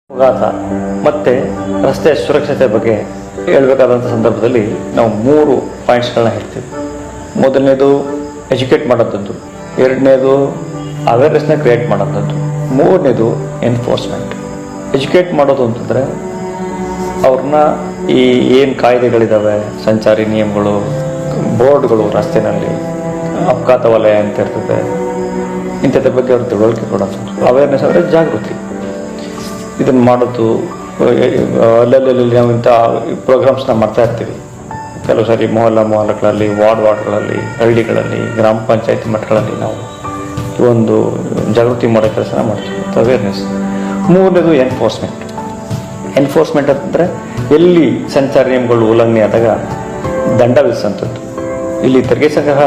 ಅಪಘಾತ ಮತ್ತು ರಸ್ತೆಯ ಸುರಕ್ಷತೆ ಬಗ್ಗೆ ಹೇಳಬೇಕಾದಂಥ ಸಂದರ್ಭದಲ್ಲಿ ನಾವು 3 ಪಾಯಿಂಟ್ಸ್ಗಳನ್ನ ಹೇಳ್ತೀವಿ. ಮೊದಲನೇದು ಎಜುಕೇಟ್ ಮಾಡೋಂಥದ್ದು, ಎರಡನೇದು ಅವೇರ್ನೆಸ್ನ ಕ್ರಿಯೇಟ್ ಮಾಡೋಂಥದ್ದು, ಮೂರನೇದು ಎನ್ಫೋರ್ಸ್ಮೆಂಟ್. ಎಜುಕೇಟ್ ಮಾಡೋದು ಅಂತಂದರೆ ಅವ್ರನ್ನ ಈ ಏನು ಕಾಯ್ದೆಗಳಿದ್ದಾವೆ, ಸಂಚಾರಿ ನಿಯಮಗಳು, ಬೋರ್ಡ್ಗಳು, ರಸ್ತೆಯಲ್ಲಿ ಅಪಘಾತ ವಲಯ ಅಂತ ಇರ್ತದೆ, ಇಂಥದ್ರ ಬಗ್ಗೆ ಅವ್ರ ತಿಳುವಳಿಕೆ ಕೊಡೋದು. ಅವೇರ್ನೆಸ್ ಅಂದರೆ ಜಾಗೃತಿ. ಇದನ್ನು ಮಾಡೋದು ಅಲ್ಲಲ್ಲಿ ನಾವು ಇಂಥ ಪ್ರೋಗ್ರಾಮ್ಸ್ನ ಮಾಡ್ತಾ ಇರ್ತೀವಿ. ಕೆಲವು ಸಾರಿ ಮೊಹಲ್ಲಾಗಳಲ್ಲಿ, ವಾರ್ಡ್ಗಳಲ್ಲಿ, ಹಳ್ಳಿಗಳಲ್ಲಿ, ಗ್ರಾಮ ಪಂಚಾಯತಿ ಮಟ್ಟಗಳಲ್ಲಿ ನಾವು ಒಂದು ಜಾಗೃತಿ ಮಾಡೋ ಕೆಲಸನ ಮಾಡ್ತೀವಿ, ಅವೇರ್ನೆಸ್. ಮೂರನೇದು ಎನ್ಫೋರ್ಸ್ಮೆಂಟ್ ಅಂತಂದರೆ ಎಲ್ಲಿ ಸಂಚಾರ ನಿಯಮಗಳು ಉಲ್ಲಂಘನೆ ಆದಾಗ ದಂಡ ವಿಧಿಸೋಂಥದ್ದು. ಇಲ್ಲಿ ತೆರಿಗೆ ಸಂಗ್ರಹ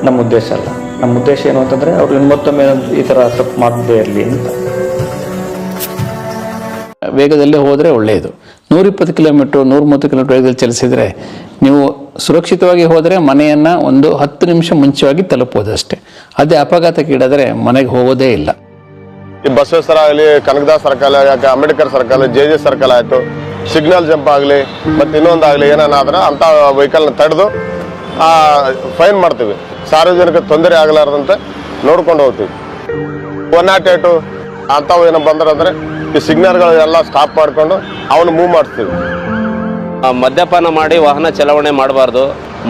ನಮ್ಮ ಉದ್ದೇಶ ಅಲ್ಲ. ನಮ್ಮ ಉದ್ದೇಶ ಏನು ಅಂತಂದರೆ ಅವರು ಮತ್ತೊಮ್ಮೆ ಈ ಥರ ತಪ್ಪು ಮಾಡದೇ ಇರಲಿ ಅಂತ. ವೇಗದಲ್ಲೇ ಹೋದರೆ ಒಳ್ಳೆಯದು. 120 ಕಿಲೋಮೀಟ್ರ್ 130 ಕಿಲೋಮೀಟ್ರ್ ವೇಗದಲ್ಲಿ ಚಲಿಸಿದರೆ ನೀವು ಸುರಕ್ಷಿತವಾಗಿ ಹೋದರೆ ಮನೆಯನ್ನು ಒಂದು 10 ನಿಮಿಷ ಮುಂಚೆಯಾಗಿ ತಲುಪೋದು ಅಷ್ಟೇ. ಅದೇ ಅಪಘಾತಕ್ಕೀಡಾದರೆ ಮನೆಗೆ ಹೋಗೋದೇ ಇಲ್ಲ. ಈ ಬಸವೇಶ್ವರ ಆಗಲಿ, ಕನಕದಾಸ ಸರ್ಕಲ್, ಯಾಕೆ ಅಂಬೇಡ್ಕರ್ ಸರ್ಕಲ್, ಜೆ ಸರ್ಕಲ್ ಆಯಿತು, ಸಿಗ್ನಲ್ ಜಂಪ್ ಆಗಲಿ ಮತ್ತು ಇನ್ನೊಂದಾಗಲಿ ಏನಾದ್ರೆ ಅಂಥ ವೆಹಿಕಲ್ನ ತಡೆದು ಫೈನ್ ಮಾಡ್ತೀವಿ. ಸಾರ್ವಜನಿಕ ತೊಂದರೆ ಆಗಲಾರ್ದಂತೆ ನೋಡ್ಕೊಂಡು ಹೋಗ್ತೀವಿ. 108 ಅಂಥವು ಏನೋ ಬಂದ್ರೆ ಈ ಸಿಗ್ನಲ್ಗಳು ಎಲ್ಲ ಸ್ಟಾಪ್ ಮಾಡಿಕೊಂಡು ಅವನು ಮೂವ್ ಮಾಡಿಸ್ತೀವಿ. ಮದ್ಯಪಾನ ಮಾಡಿ ವಾಹನ ಚಲಾವಣೆ ಮಾಡಬಾರ್ದು,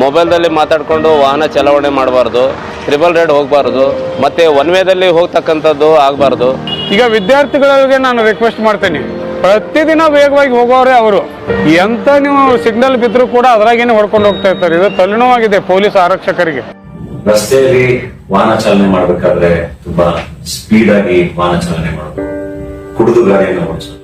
ಮೊಬೈಲ್ದಲ್ಲಿ ಮಾತಾಡಿಕೊಂಡು ವಾಹನ ಚಲಾವಣೆ ಮಾಡಬಾರ್ದು, ಟ್ರಿಬಲ್ ರೈಡ್ ಹೋಗಬಾರ್ದು, ಮತ್ತು ಒನ್ ವೇದಲ್ಲಿ ಹೋಗ್ತಕ್ಕಂಥದ್ದು ಆಗಬಾರ್ದು. ಈಗ ವಿದ್ಯಾರ್ಥಿಗಳಿಗೆ ನಾನು ರಿಕ್ವೆಸ್ಟ್ ಮಾಡ್ತೇನೆ, ಪ್ರತಿದಿನ ವೇಗವಾಗಿ ಹೋಗೋರೆ ಅವರು. ಎಂತ ನೀವು ಸಿಗ್ನಲ್ ಬಿದ್ದರೂ ಕೂಡ ಅದರಾಗೇನೆ ಹೊಡ್ಕೊಂಡು ಹೋಗ್ತಾ ಇರ್ತಾರೆ. ಇದು ತಲೆನೋವಾಗಿದೆ ಪೊಲೀಸ್ ಆರಕ್ಷಕರಿಗೆ. ರಸ್ತೆಯಲ್ಲಿ ವಾಹನ ಚಾಲನೆ ಮಾಡಬೇಕಾದ್ರೆ ತುಂಬಾ ಸ್ಪೀಡ್ ಆಗಿ ವಾಹನ ಚಾಲನೆ ಮಾಡಬೇಕು, ಕುಡಿದು ಗಾಡಿಯನ್ನು ಓಡಿಸಬೇಕು.